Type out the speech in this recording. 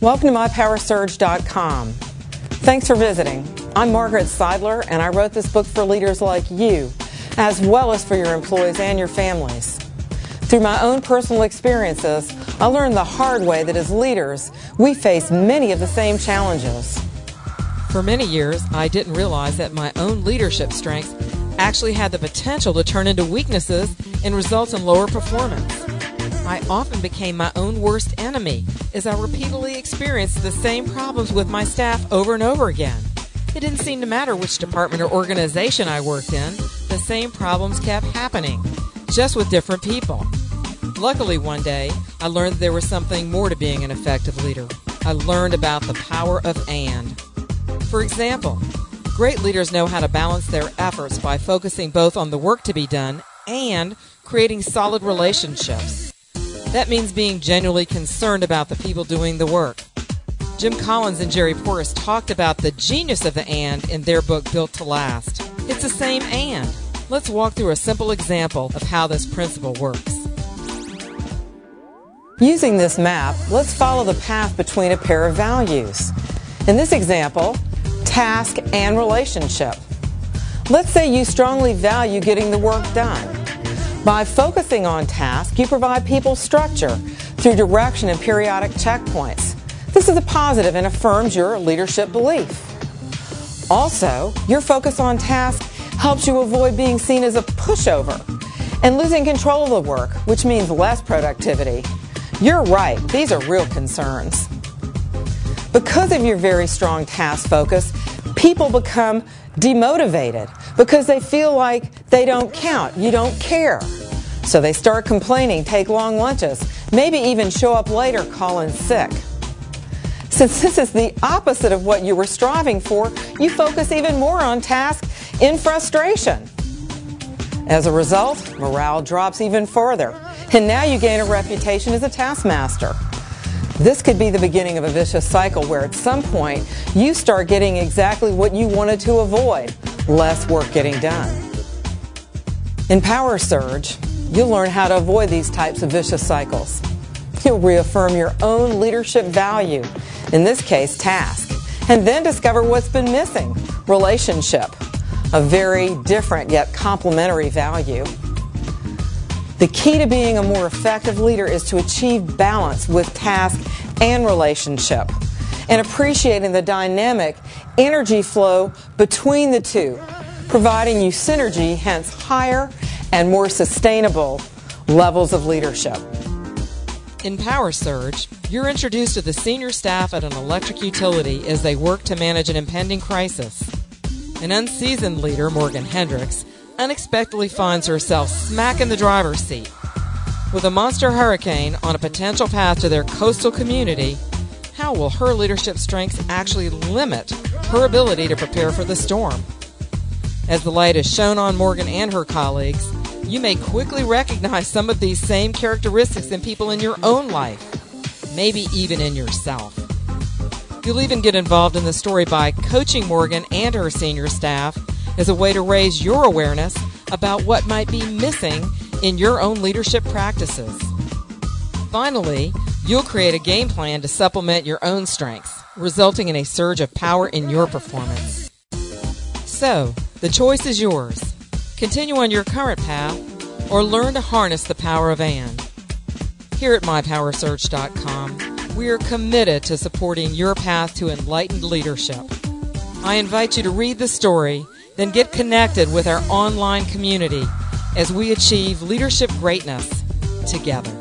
Welcome to mypowersurge.com. Thanks for visiting. I'm Margaret Seidler, and I wrote this book for leaders like you, as well as for your employees and your families. Through my own personal experiences, I learned the hard way that as leaders, we face many of the same challenges. For many years, I didn't realize that my own leadership strengths actually had the potential to turn into weaknesses and result in lower performance. I often became my own worst enemy as I repeatedly experienced the same problems with my staff over and over again. It didn't seem to matter which department or organization I worked in, the same problems kept happening, just with different people. Luckily, one day, I learned that there was something more to being an effective leader. I learned about the power of and. For example, great leaders know how to balance their efforts by focusing both on the work to be done and creating solid relationships. That means being genuinely concerned about the people doing the work. Jim Collins and Jerry Porras talked about the genius of the and in their book Built to Last. It's the same and. Let's walk through a simple example of how this principle works. Using this map, let's follow the path between a pair of values. In this example, task and relationship. Let's say you strongly value getting the work done. By focusing on task, you provide people structure through direction and periodic checkpoints. This is a positive and affirms your leadership belief. Also, your focus on task helps you avoid being seen as a pushover and losing control of the work, which means less productivity. You're right, these are real concerns. Because of your very strong task focus, people become demotivated because they feel like they don't count, you don't care. So they start complaining, take long lunches, maybe even show up later, call in sick. Since this is the opposite of what you were striving for, you focus even more on task in frustration. As a result, morale drops even further, and now you gain a reputation as a taskmaster. This could be the beginning of a vicious cycle where at some point you start getting exactly what you wanted to avoid, less work getting done. In Power Surge, you'll learn how to avoid these types of vicious cycles. You'll reaffirm your own leadership value, in this case, task, and then discover what's been missing, relationship, a very different yet complementary value. The key to being a more effective leader is to achieve balance with task and relationship and appreciating the dynamic energy flow between the two, providing you synergy, hence higher and more sustainable levels of leadership. In Power Surge, you're introduced to the senior staff at an electric utility as they work to manage an impending crisis. An unseasoned leader, Morgan Hendricks, unexpectedly finds herself smack in the driver's seat. With a monster hurricane on a potential path to their coastal community, how will her leadership strengths actually limit her ability to prepare for the storm? As the light is shown on Morgan and her colleagues, you may quickly recognize some of these same characteristics in people in your own life, maybe even in yourself. You'll even get involved in the story by coaching Morgan and her senior staff as a way to raise your awareness about what might be missing in your own leadership practices. Finally, you'll create a game plan to supplement your own strengths, resulting in a surge of power in your performance. So, the choice is yours. Continue on your current path or learn to harness the power of and. Here at mypowersurge.com, we are committed to supporting your path to enlightened leadership. I invite you to read the story, then get connected with our online community as we achieve leadership greatness together.